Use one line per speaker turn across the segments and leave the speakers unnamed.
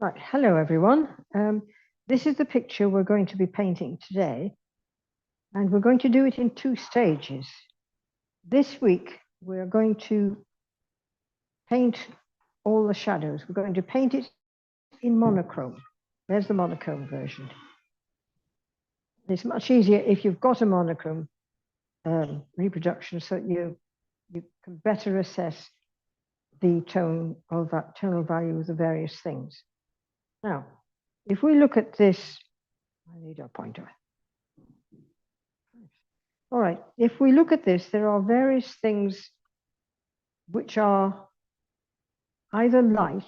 Right, hello everyone. This is the picture we're going to be painting today, and we're going to do it in two stages. This week we're going to paint all the shadows. We're going to paint it in monochrome. There's the monochrome version. It's much easier if you've got a monochrome reproduction, so you can better assess the tone of that tonal value of the various things. Now, if we look at this, I need a pointer. All right, if we look at this, there are various things which are either light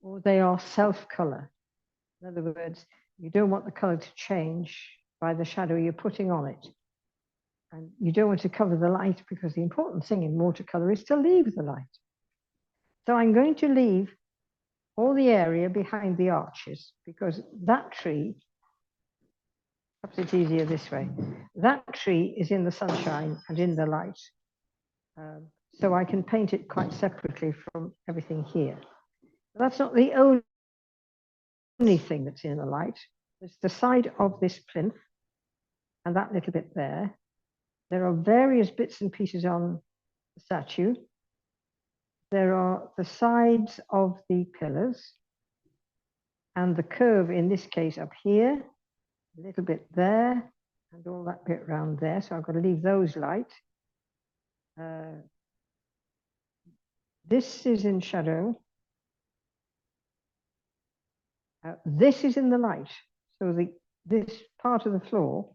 or they are self-color. In other words, you don't want the color to change by the shadow you're putting on it. And you don't want to cover the light because the important thing in watercolor is to leave the light. So I'm going to leave all the area behind the arches because that tree, perhaps it's easier this way, that tree is in the sunshine and in the light. So I can paint it quite separately from everything here. But that's not the only thing that's in the light. There's the side of this plinth and that little bit there. There are various bits and pieces on the statue. There are the sides of the pillars and the curve in this case up here, a little bit there, and all that bit around there. So I've got to leave those light. This is in shadow. This is in the light. So this part of the floor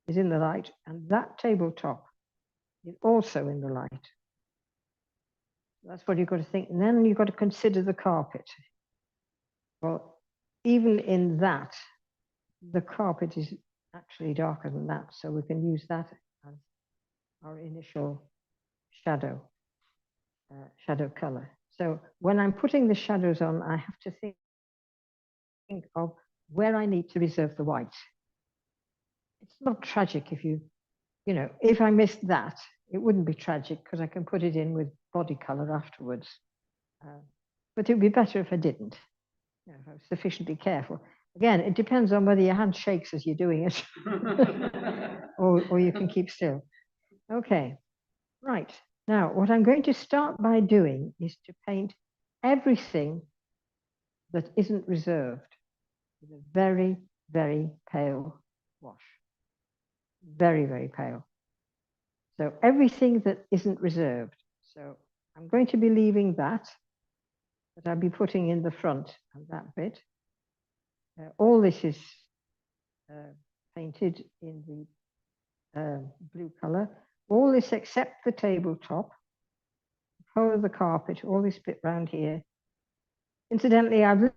is in the light, and that tabletop is also in the light. That's what you've got to think. And then you've got to consider the carpet. Well, even in that, the carpet is actually darker than that. So we can use that as our initial shadow color. So when I'm putting the shadows on, I have to think of where I need to reserve the white. It's not tragic if if I missed that, it wouldn't be tragic because I can put it in with body color afterwards. But it would be better if I didn't, if I was sufficiently careful. Again, it depends on whether your hand shakes as you're doing it or you can keep still. Okay, right. Now, what I'm going to start by doing is to paint everything that isn't reserved with a very, very pale wash. Very, very pale. So everything that isn't reserved. So I'm going to be leaving that I'll be putting in the front and that bit. All this is painted in the blue color. All this except the tabletop, the whole of the carpet, all this bit round here. Incidentally, I've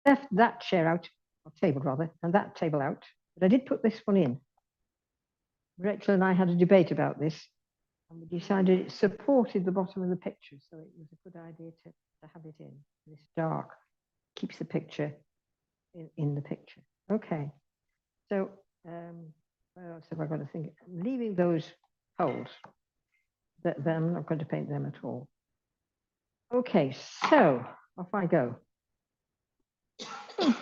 left that chair out, or table rather, and that table out, but I did put this one in. Rachel and I had a debate about this, and we decided it supported the bottom of the picture, so it was a good idea to have it in. This dark keeps the picture in the picture. Okay, so where else have I got to think? I'm leaving those holes. Then I'm not going to paint them at all. Okay, so off I go. So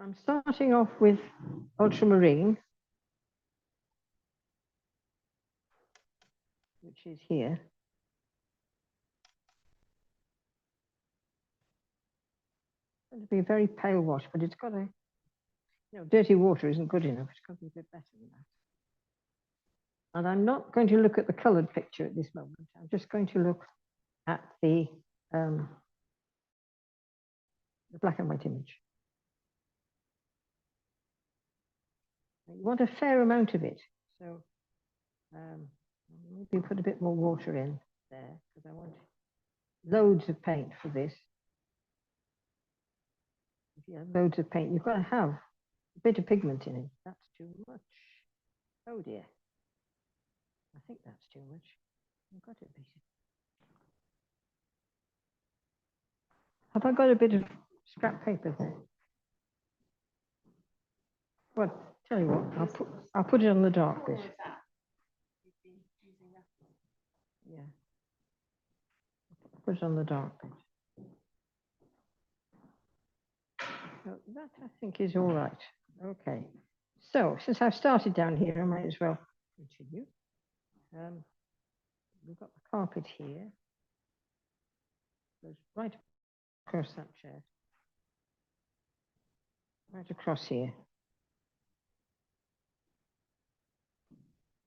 I'm starting off with ultramarine, which is here. It's going to be a very pale wash, but it's got a, dirty water isn't good enough. It's got to be a bit better than that. And I'm not going to look at the colored picture at this moment. I'm just going to look at the black and white image. You want a fair amount of it. So maybe put a bit more water in there because I want loads of paint for this. If you have loads of paint, you've got to have a bit of pigment in it. That's too much. Oh dear. I think that's too much. I've got it. Have I got a bit of scrap paper there? Well, tell you what, I'll put it on the dark bit. Yeah. I'll put it on the dark bit. So that I think is all right. Okay. So since I've started down here, I might as well continue. We've got the carpet here. Goes right across that chair. Right across here.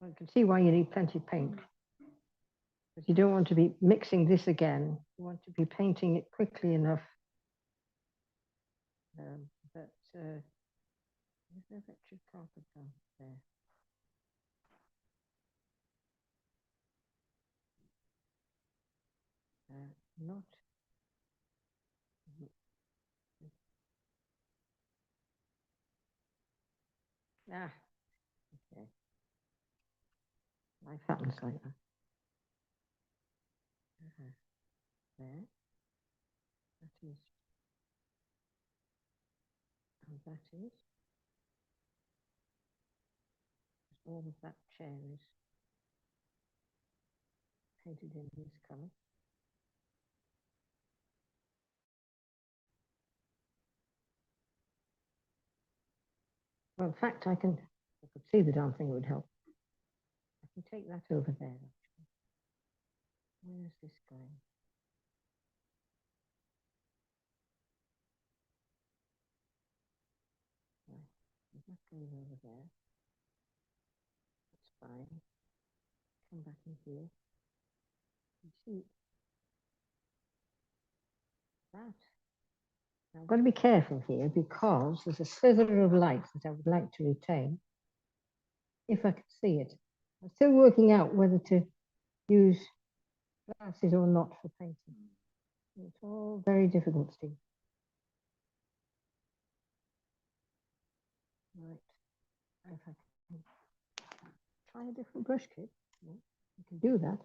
I can see why you need plenty of paint. Because you don't want to be mixing this again. You want to be painting it quickly enough. There's no extra carpet down there. Not. Ah, okay. Life happens like that. There. That is. And that is. All of that chair is painted in this colour. Well, in fact, I could see the damn thing would help. I can take that over there, actually. Where's this going? Right. That goes over there. That's fine. Come back in here. You see that? Now, I've got to be careful here because there's a slither of light that I would like to retain, if I could see it. I'm still working out whether to use glasses or not for painting. It's all very difficult, Steve. Right. If I can try a different brush kit, yeah, you can do that.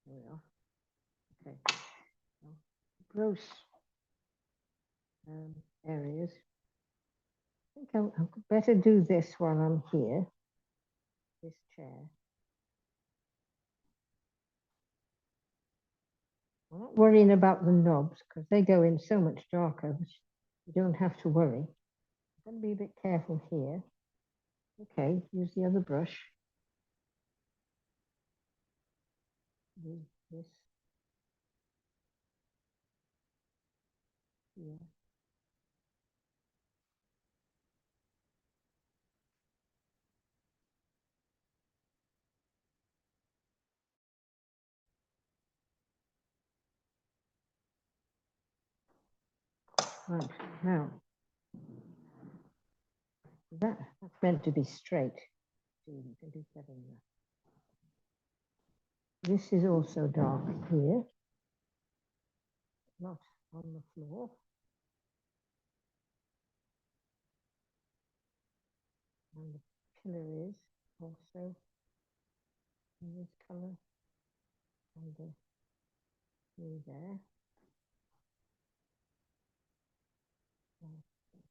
There we are. Okay. Well, gross areas. I think I'll better do this while I'm here. This chair. I'm not worrying about the knobs because they go in so much darker. You don't have to worry. I'm going to be a bit careful here. Okay, use the other brush. Use this here. Right, now, that's meant to be straight. So you can do better than that. This is also dark here, not on the floor. And the pillar is also in this color and the blue there.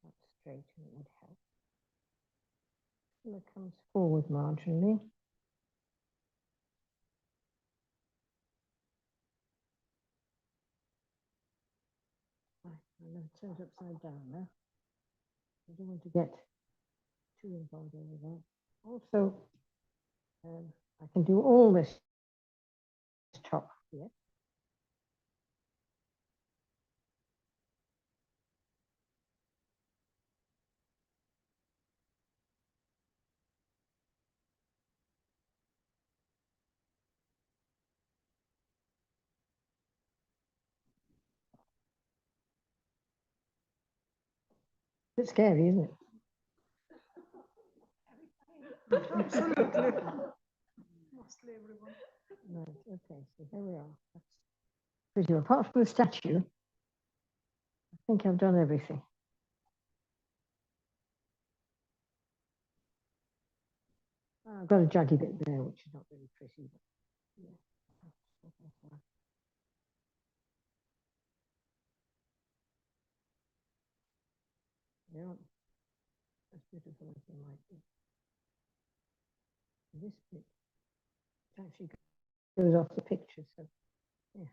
That's straight and it would help. Color comes forward marginally. Right, I'm going to turn it upside down now. I don't want to get too involved over that. Also, I can do all this top here. It's scary, isn't it?
Absolutely. Mostly everyone.
Right, okay, so here we are. That's pretty well. Apart from the statue, I think I've done everything. I've got a jaggy bit there, which is not really pretty. But yeah. they aren't as beautiful as they might be. This bit actually goes off the picture, so yeah.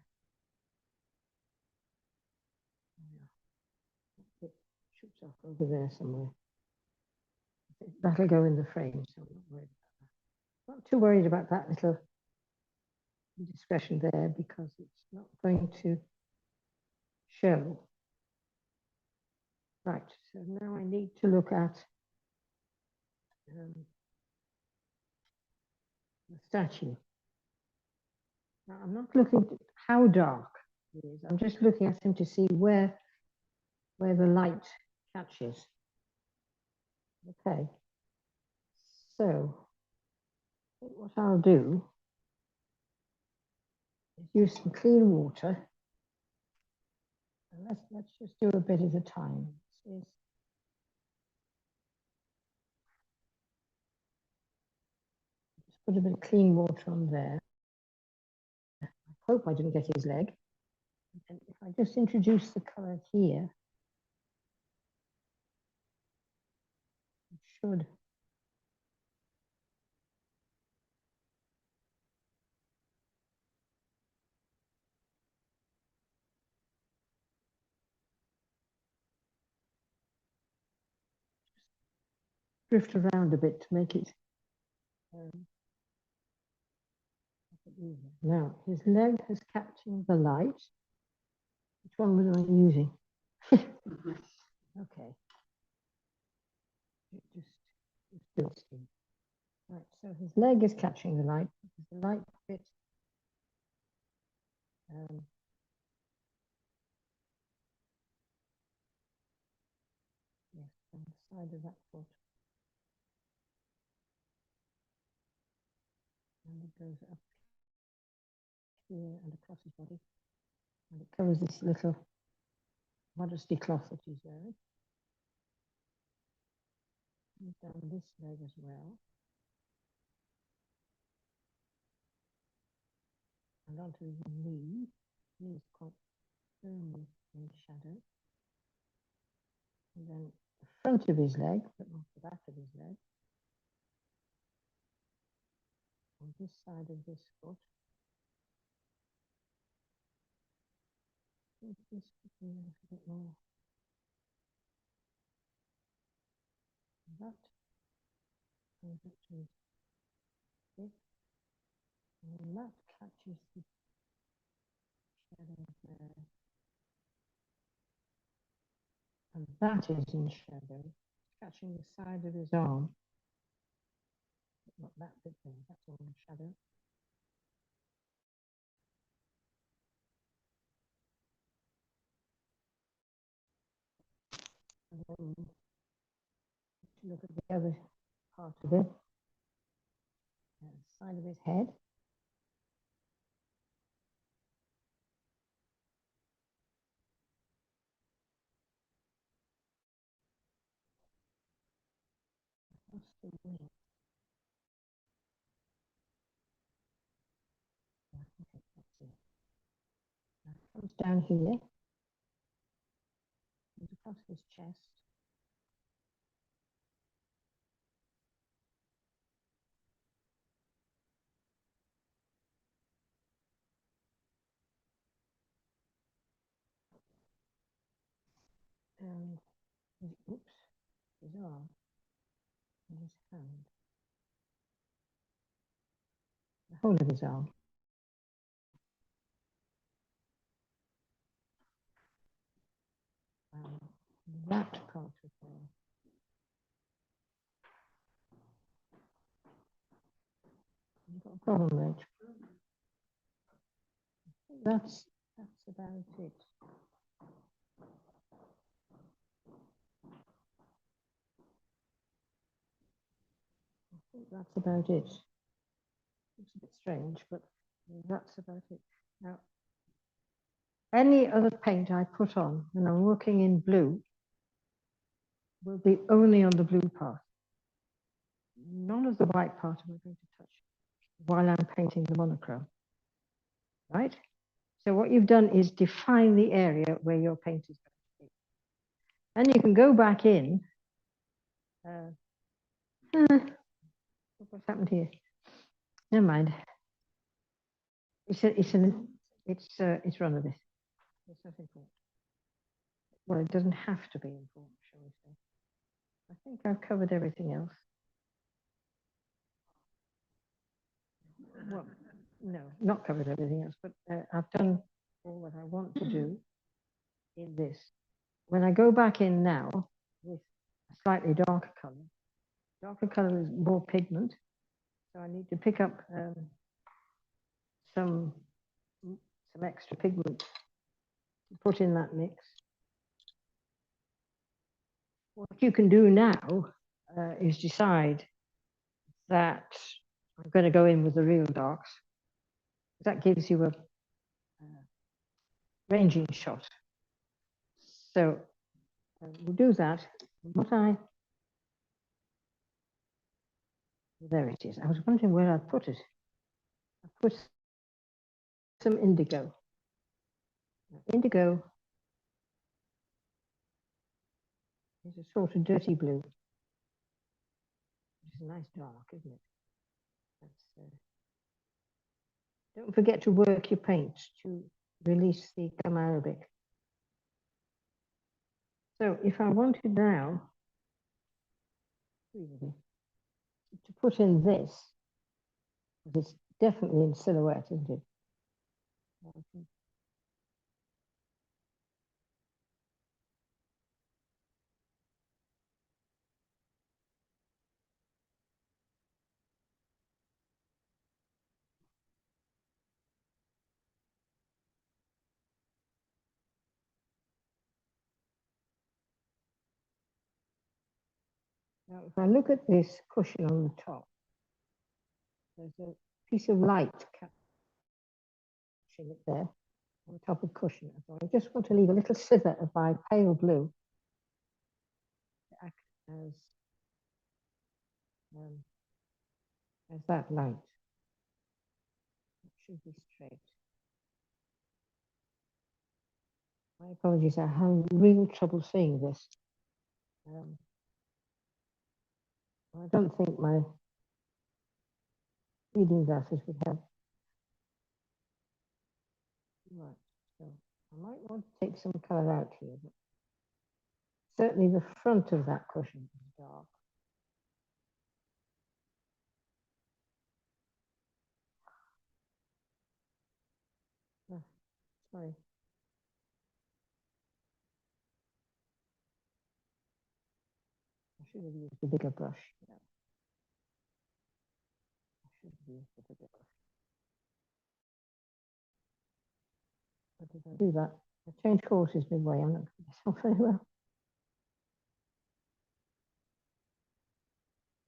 It shoots off over there somewhere. That'll go in the frame, so I'm not worried about that. Not too worried about that little indiscretion there because it's not going to show. Right, so now I need to look at the statue. Now I'm not looking at how dark it is. I'm just looking at him to see where the light catches. Okay. So what I'll do is use some clean water. And let's just do a bit at a time. Just put a bit of clean water on there. I hope I didn't get his leg. And if I just introduce the color here, it should. Drift around a bit to make it. Now his leg has captured the light. Which one was I using? Okay. Just right. So his leg is catching the light. The light bit. Yes, on the side of that foot. And it goes up here and across his body. And it covers this little modesty cloth that he's wearing. And down this leg as well. And onto his knee. Knee is quite firmly in shadow. And then the front of his leg, but not the back of his leg. On this side of this foot. I think this could be a little bit more. That goes up to his hip. And that catches the shadow there. And that is in shadow, catching the side of his arm. Not that bit there, that's all in shadow. And then look at the other part of it, the side of his head. What's the wing? Okay, that's it. Now it comes down here, goes across his chest. And his arm and his hand. The whole of his arm. That part of there. You've got a problem, Reg. That's about it. I think that's about it. It's a bit strange, but that's about it. Now, any other paint I put on when I'm working in blue will be only on the blue part. None of the white part am I going to touch while I'm painting the monochrome, right? So what you've done is define the area where your paint is going to be. And you can go back in. What's happened here? Never mind. It's run of this. It's nothing important. Well, it doesn't have to be important, shall we say? I think I've covered everything else. Well, no, not covered everything else, but I've done all that I want to do in this. When I go back in now with a slightly darker color is more pigment, so I need to pick up some extra pigment to put in that mix. What you can do now is decide that I'm going to go in with the real darks. That gives you a ranging shot. So we'll do that. There it is. I was wondering where I'd put it. I put some indigo. Indigo is a sort of dirty blue. It's a nice dark, isn't it? Don't forget to work your paint to release the gum arabic. So if I wanted now to put in this, it's definitely in silhouette, isn't it? Now, if I look at this cushion on the top, there's a piece of light catching it there on the top of the cushion. So I just want to leave a little sliver of my pale blue to act as that light. It should be straight. My apologies, I have real trouble seeing this. I don't think my reading glasses would help. Right, so I might want to take some color out here, but certainly the front of that cushion is dark. Oh, sorry. I should have used a bigger brush. Yeah. I should have used a bigger brush. But if I do that, I change courses midway. I'm not doing myself very well.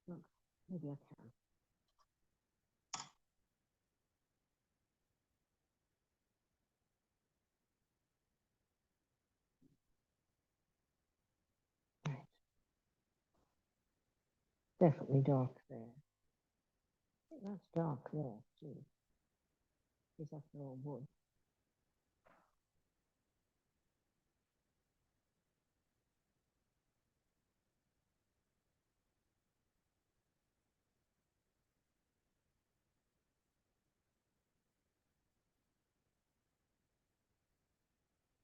Look, maybe I can. Right. Definitely dark there. I think that's dark there too. Because after all wood.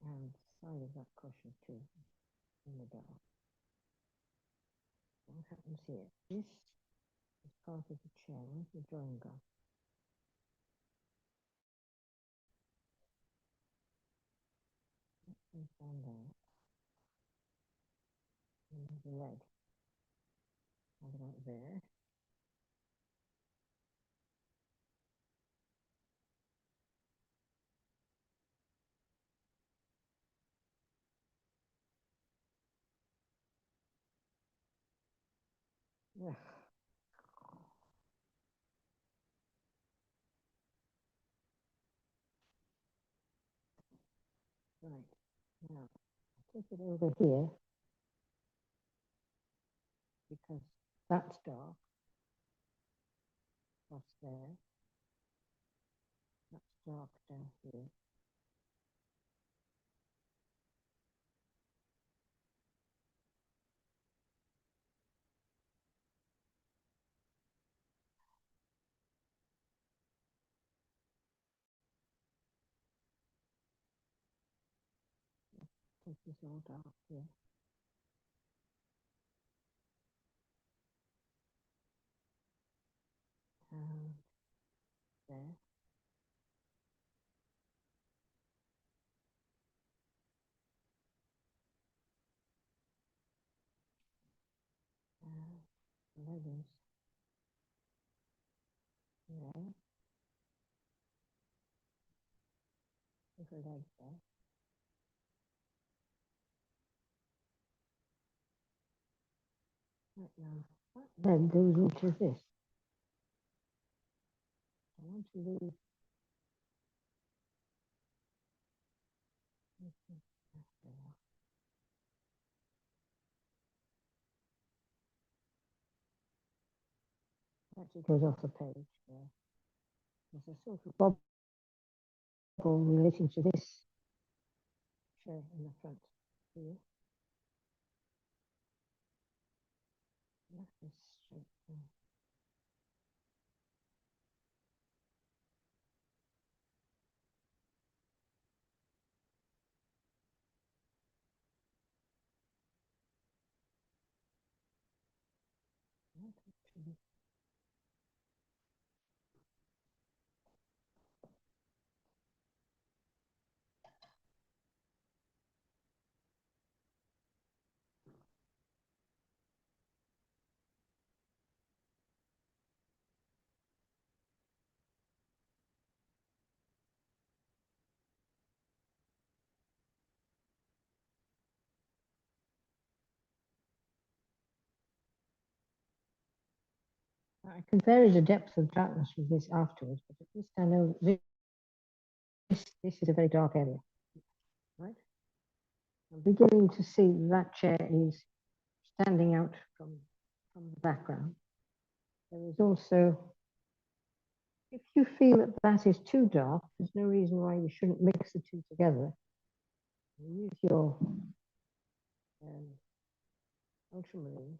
And the side of that cushion too, in the dark. What happens here? This is part of the chair. Where's the drawing gone? It's down there. And there's the leg. How about there? Yeah. Right. Now, take it over here because that's dark. That's there. That's dark down here. It's all dark here. And there. Leathers. There. Little legs there. Right now, what then goes into this? I want to leave. Actually goes off the page there. There's a sort of bubble relating to this chair in the front here. Left this straight there. Actually, I can vary the depth of darkness with this afterwards, but at least I know this is a very dark area, right? I'm beginning to see that chair is standing out from the background. There is also, if you feel that that is too dark, there's no reason why you shouldn't mix the two together. Use your ultramarine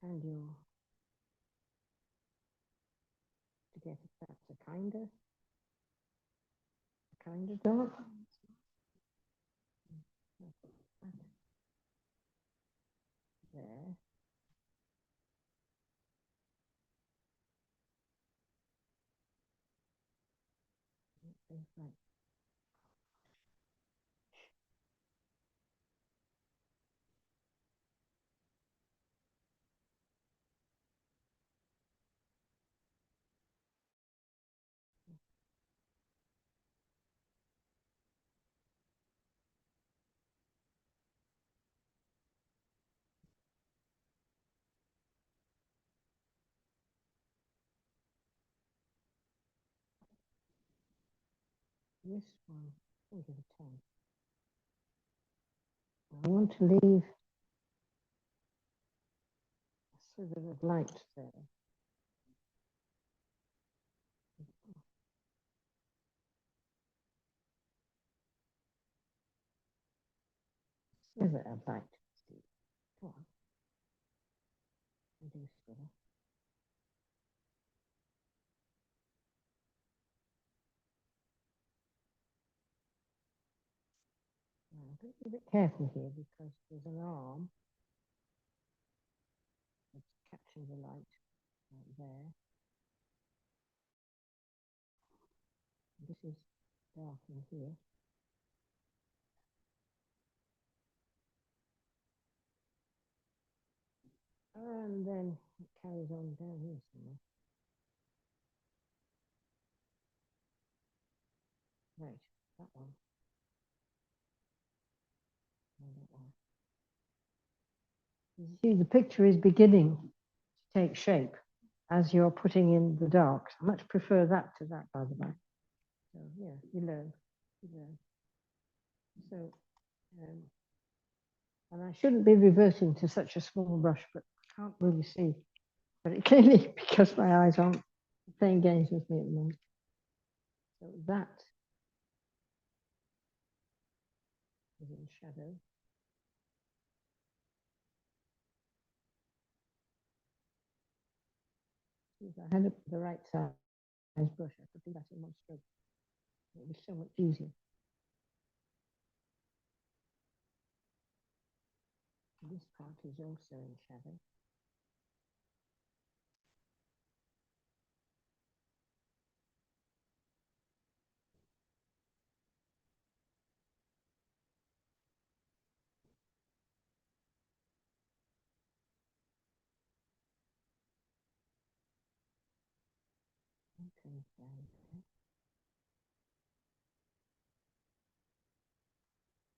and your, to get it, that's a kind of dark. There. Right. This one, I'll give it 10. I want to leave a sliver of light there. Sliver of light. Come on. Do sliver. Now, I'm going to be a bit careful here because there's an arm that's catching the light right there. This is dark in here. And then it carries on down here somewhere. Right, that one. No, that one. You see, the picture is beginning to take shape as you're putting in the darks. I much prefer that to that, by the way. So, yeah, you learn. You learn. So, and I shouldn't be reverting to such a small brush, but I can't really see very clearly because my eyes aren't playing games with me at the moment. So that is in shadow. If I had the right size brush, I could do that in one stroke. It would be so much easier. This part is also in shadow.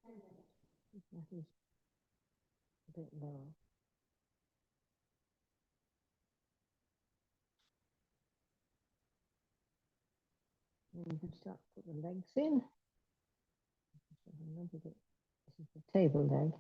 Okay, that is a bit low. And you can start to put the legs in. This is the table leg.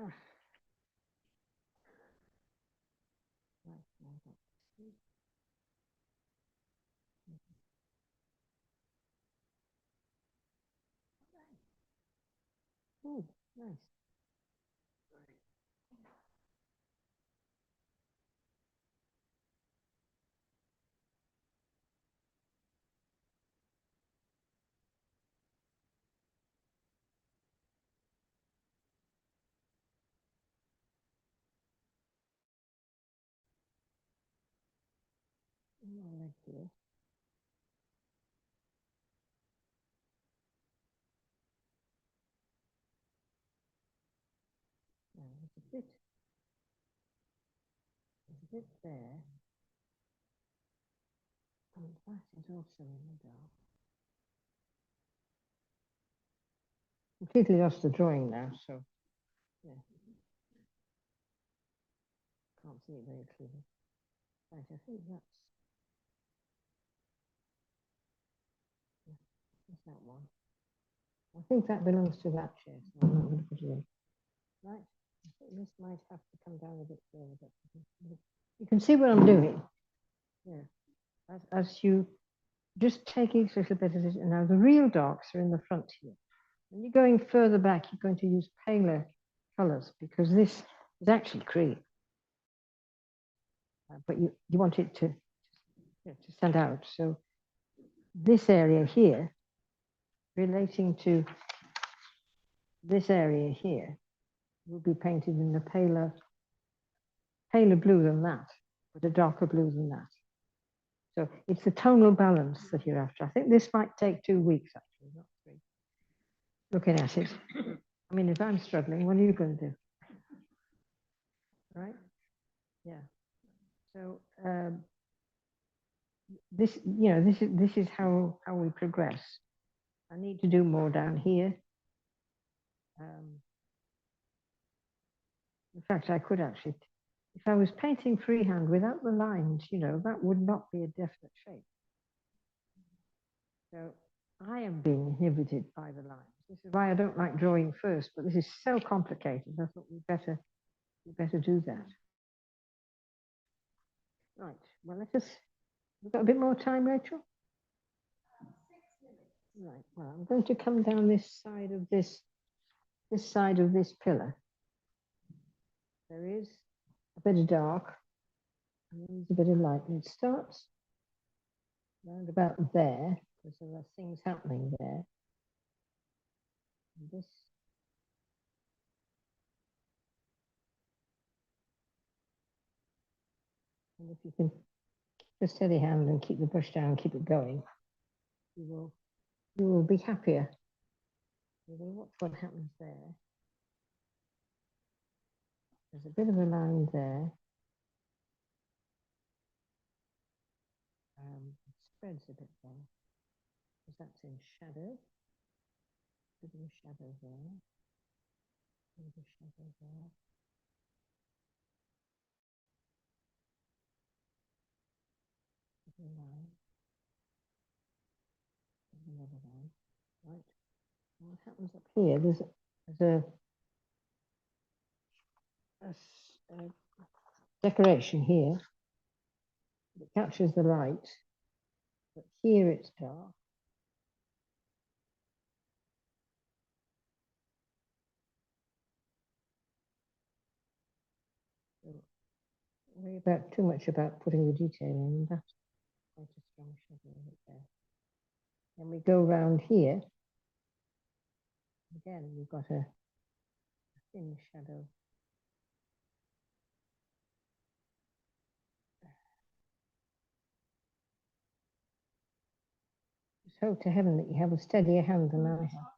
Ah. Right, now that's oh, nice. More leg here. Now there's a bit there. And that is also in the dark. Completely lost the drawing now, so yeah. Can't see it very clearly. Right, I think that's that one. I think that belongs to that chair, so I'm not going to put it in. Right, I think this might have to come down a bit further, but you can see what I'm doing. Yeah, as you just take each little bit of it, and now the real darks are in the front here. When you're going further back, you're going to use paler colors because this is actually cream. But you want it to stand out. So this area here, relating to this area here, will be painted in the paler blue than that, but a darker blue than that. So it's the tonal balance that you're after. I think this might take 2 weeks, actually, not 3. Looking at it. I mean, if I'm struggling, what are you going to do? Right? Yeah. So this is how we progress. I need to do more down here. In fact, I could actually, if I was painting freehand without the lines, that would not be a definite shape. So I am being inhibited by the lines. This is why I don't like drawing first, but this is so complicated. I thought we better do that. Right. Well, we've got a bit more time, Rachel? 6 minutes. Right. Well, I'm going to come down this side of this pillar. There is a bit of dark and there's a bit of light, and it starts round about there because there are things happening there. And this and if you can just steady hand and keep the brush down, keep it going, you will be happier. You will watch what happens there. There's a bit of a line there. It spreads a bit there because that's in shadow. A bit of a shadow there. A bit of a shadow there. A line. Another line. Right. What happens up here? There's a decoration here that captures the light, but here it's dark. So worry about too much about putting the detail in. That's quite a strong shadow right there. Then we go round here. Again, we've got a thin shadow. Just hope to heaven that you have a steadier hand than I have.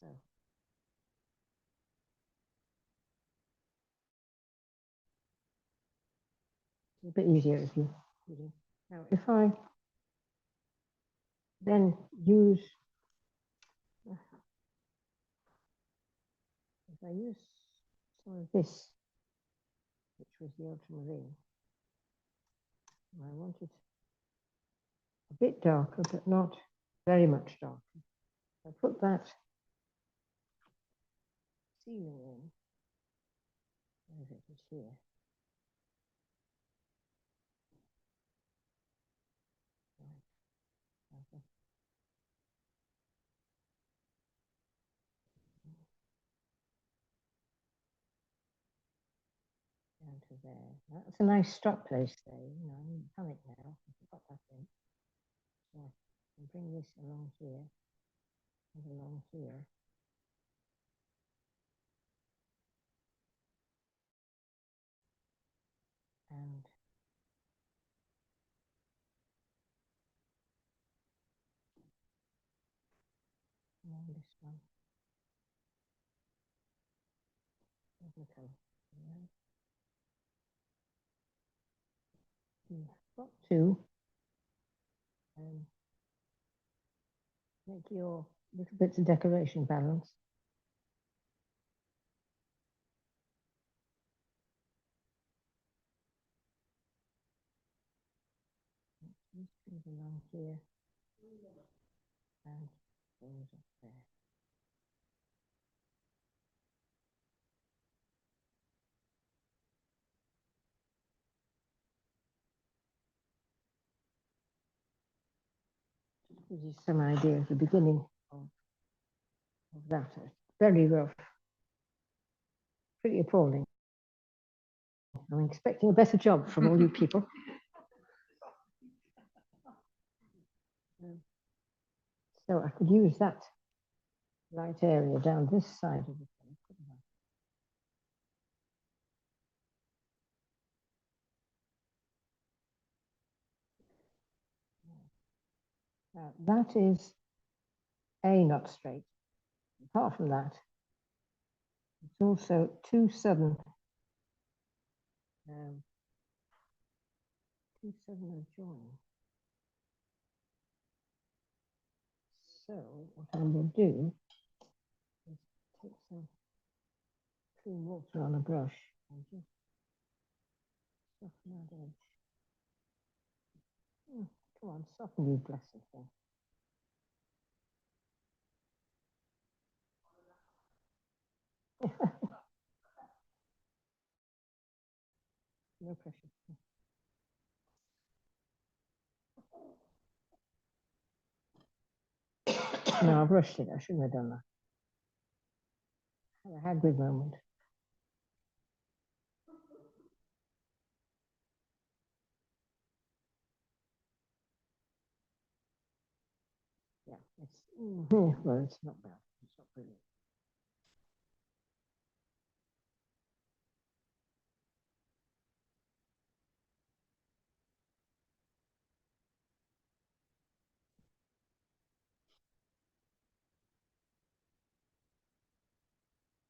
So. It's a bit easier if you do. Now, if I then use, if I use some of this, which was the ultramarine, I want it a bit darker, but not very much darker. I put that ceiling in. Where is it? It's here. Down to there. That's a nice stop place there. You know, I'm in panic now. I've got that in. So I can bring this along here and along here. And along this one. The color. You've got to make your little bits of decoration balance. These things along here and those up there. Gives you some idea of the beginning of that. Very rough. Pretty appalling. I'm expecting a better job from all you people. So I could use that light area down this side of the thing, couldn't I? Now, that is not straight. Apart from that, it's also too sudden. Too sudden a join. So what I will do is take some clean water on a brush and just soften that edge. Come on, soften you blessed thing. No pressure. No, I've rushed it. I shouldn't have done that. I had a good moment. Yeah, well, it's not bad. It's not brilliant.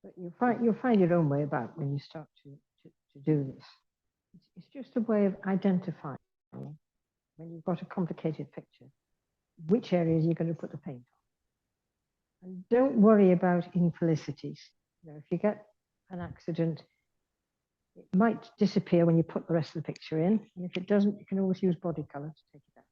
But you'll find your own way about when you start to do this. It's just a way of identifying when you've got a complicated picture, which areas you're going to put the paint on. And don't worry about infelicities. You know, if you get an accident, it might disappear when you put the rest of the picture in. And if it doesn't, you can always use body color to take it out.